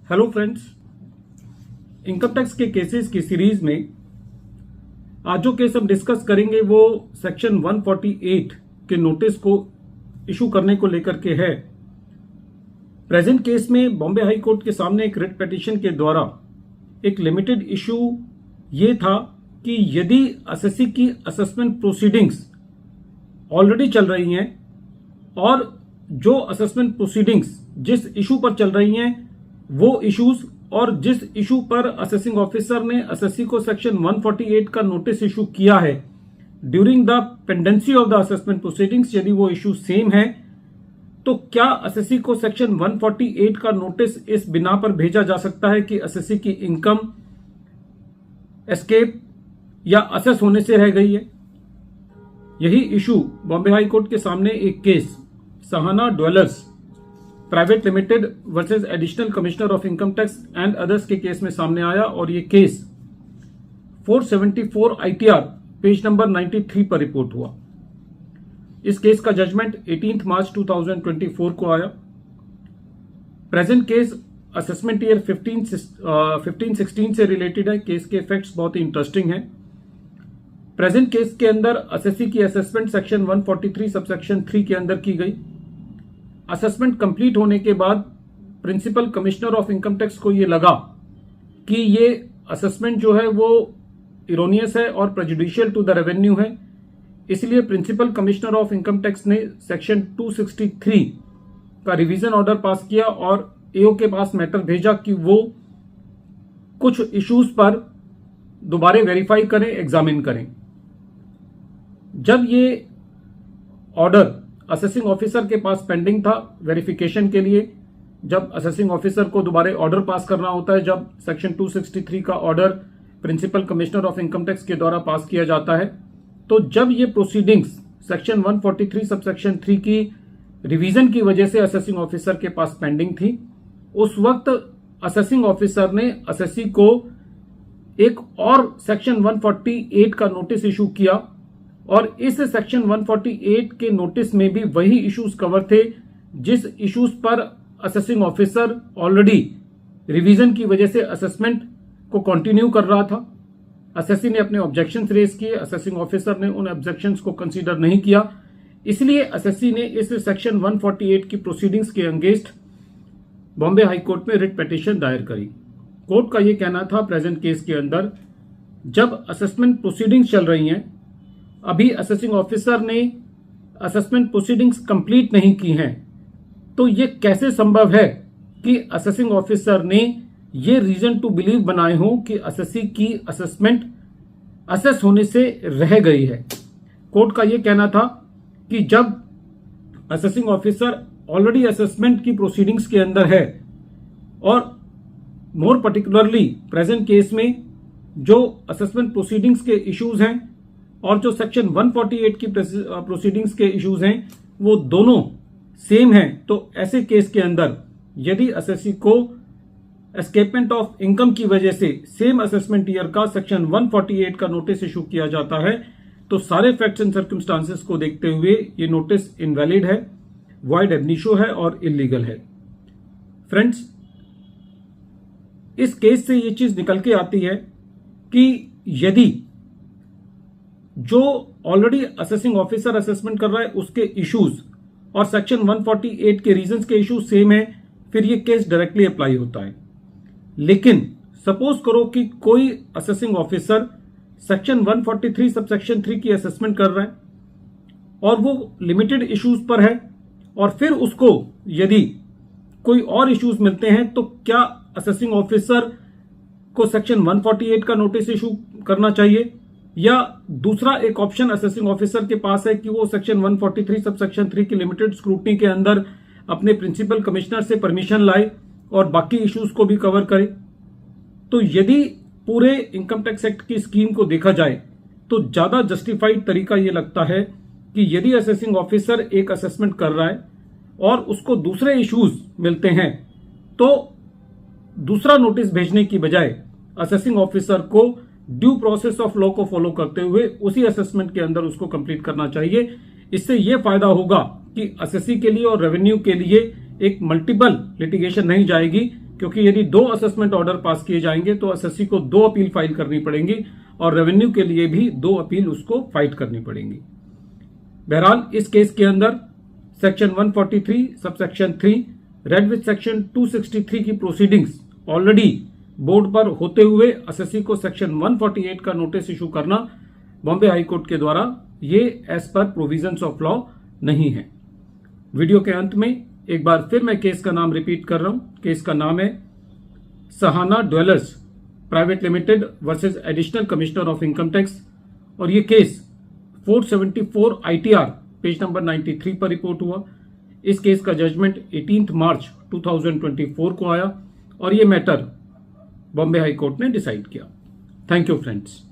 Hello friends, income tax के cases की series में आज जो केस हम डिस्कस करेंगे वो सेक्शन 148 के नोटिस को इशू करने को लेकर के है। प्रेजेंट केस में बॉम्बे हाई कोर्ट के सामने एक रिट पिटीशन के द्वारा एक लिमिटेड इशू ये था कि यदि एसएससी की असेसमेंट प्रोसीडिंग्स ऑलरेडी चल रही हैं और जो असेसमेंट प्रोसीडिंग्स जिस इशू पर चल रही हैं वो इश्यूज और जिस इशू पर असेसिंग ऑफिसर ने एसएससी को सेक्शन 148 का नोटिस इशू किया है during the pendency of the assessment proceedings, यदि वो इशू सेम है तो क्या एसएससी को सेक्शन 148 का नोटिस इस बिना पर भेजा जा सकता है कि एसएससी की इनकम एस्केप या असेस होने से रह गई है। यही इशू बॉम्बे हाई कोर्ट के सामने एक case Sahana dwellers private limited versus additional commissioner of income tax and others के केस में सामने आया और ये केस 474 ITR पेज नंबर 93 पर रिपोर्ट हुआ। इस केस का जजमेंट 18 मार्च 2024 को आया। प्रेजेंट केस असेसमेंट ईयर 15-16 से रिलेटेड है। केस के फैक्ट्स बहुत ही इंटरेस्टिंग हैं। प्रेजेंट केस के अंदर एसएससी की असेसमेंट सेक्शन 143 सबसेक्शन 3 के अंदर की गई। असेसमेंट कंप्लीट होने के बाद principal commissioner of income tax को ये लगा कि ये असेसमेंट जो है वो इरोनियस है और प्रेजुडिशियल टू द रेवेन्यू है, इसलिए principal commissioner of income tax ने सेक्शन 263 का रिवीजन ऑर्डर पास किया और एओ के पास मैटर भेजा कि वो कुछ इश्यूज पर दोबारा वेरीफाई करें, एग्जामिन करें। जब ये ऑर्डर असेसिंग ऑफिसर के पास पेंडिंग था वेरिफिकेशन के लिए, जब असेसिंग ऑफिसर को दोबारा ऑर्डर पास करना होता है, जब सेक्शन 263 का order principal commissioner of income tax के द्वारा पास किया जाता है, तो जब ये प्रोसीडिंग्स सेक्शन 143 सबसेक्शन 3 की रिवीजन की वजह से असेसिंग ऑफिसर के पास पेंडिंग थी, उस वक्त असेसिंग ऑफिसर ने एसएससी को एक और सेक्शन 148 का नोटिस इशू किया और इस सेक्शन 148 के नोटिस में भी वही इश्यूज कवर थे जिस इश्यूज पर असेसिंग ऑफिसर ऑलरेडी रिवीजन की वजह से असेसमेंट को कंटिन्यू कर रहा था। एसएससी ने अपने ऑब्जेक्शंस रेज किए, असेसिंग ऑफिसर ने उन ऑब्जेक्शंस को कंसीडर नहीं किया, इसलिए एसएससी ने इस सेक्शन 148 की प्रोसीडिंग्स के अगेंस्ट बॉम्बे हाई कोर्ट में रिट पिटीशन दायर करी। कोर्ट का यह कहना था प्रेजेंट केस के अंदर जब असेसमेंट प्रोसीडिंग्स चल रही हैं, अभी असेसिंग ऑफिसर ने असेसमेंट प्रोसीडिंग्स कंप्लीट नहीं की हैं, तो ये कैसे संभव है कि असेसिंग ऑफिसर ने ये रीजन टू बिलीव बनाए हो कि एसएससी की असेसमेंट असेस होने से रह गई है। कोर्ट का ये कहना था कि जब असेसिंग ऑफिसर ऑलरेडी असेसमेंट की प्रोसीडिंग्स के अंदर है और मोर पर्टिकुलरली प्रेजेंट केस में जो असेसमेंट प्रोसीडिंग्स के इश्यूज हैं और जो सेक्शन 148 की प्रोसीडिंग्स के इश्यूज हैं वो दोनों सेम हैं, तो ऐसे केस के अंदर यदि एसएससी को एस्केपमेंट ऑफ इनकम की वजह से सेम असेसमेंट ईयर का सेक्शन 148 का नोटिस इशू किया जाता है तो सारे फैक्ट्स एंड सर्कमस्टांसेस को देखते हुए ये नोटिस इनवैलिड है, वॉइड एब इनिशियो है और इलीगल है। फ्रेंड्स, इस केस से ये चीज निकल के आती है कि यदि जो ऑलरेडी असेसिंग ऑफिसर असेसमेंट कर रहा है उसके इश्यूज और सेक्शन 148 के रीजंस के इश्यूज सेम है, फिर ये केस डायरेक्टली अप्लाई होता है। लेकिन सपोज करो कि कोई असेसिंग ऑफिसर सेक्शन 143 सबसेक्शन 3 की असेसमेंट कर रहा है और वो लिमिटेड इश्यूज पर है और फिर उसको यदि कोई और इश्यूज मिलते हैं तो क्या असेसिंग ऑफिसर को सेक्शन 148 का नोटिस इशू करना चाहिए, या दूसरा एक ऑप्शन असेसिंग ऑफिसर के पास है कि वो सेक्शन 143 सबसेक्शन 3 की लिमिटेड स्क्रूटनी के अंदर अपने प्रिंसिपल कमिश्नर से परमिशन लाए और बाकी इश्यूज को भी कवर करे। तो यदि पूरे इनकम टैक्स एक्ट की स्कीम को देखा जाए तो ज्यादा जस्टिफाइड तरीका ये लगता है कि यदि असेसिंग ऑफिसर एक असेसमेंट कर रहा है और उसको दूसरे इश्यूज मिलते हैं तो दूसरा नोटिस भेजने की बजाय असेसिंग ऑफिसर को ड्यू प्रोसेस ऑफ लॉ को फॉलो करते हुए उसी असेसमेंट के अंदर उसको कंप्लीट करना चाहिए। इससे यह फायदा होगा कि एसएससी के लिए और रेवेन्यू के लिए एक मल्टीपल लिटिगेशन नहीं जाएगी क्योंकि यदि 2 असेसमेंट ऑर्डर पास किए जाएंगे तो एसएससी को 2 अपील फाइल करनी पड़ेंगी और रेवेन्यू के लिए भी 2 अपील उसको फाइट करनी पड़ेंगी। बहरहाल इस केस के अंदर section 143 subsection 3 red with section 263 की प्रोसीडिंग्स ऑलरेडी बोर्ड पर होते हुए एसएससी को सेक्शन 148 का नोटिस इशू करना बॉम्बे हाई कोर्ट के द्वारा ये as per provisions of law नहीं है। वीडियो के अंत में एक बार फिर मैं केस का नाम रिपीट कर रहा हूं। केस का नाम है Sahana dwellers private limited versus additional commissioner of income tax और ये केस 474 ITR पेज नंबर 93 पर रिपोर्ट हुआ। इस केस का जजमेंट 18 मार्च 2024 को आया और ये मैटर बॉम्बे हाई कोर्ट ने डिसाइड किया। Thank you friends.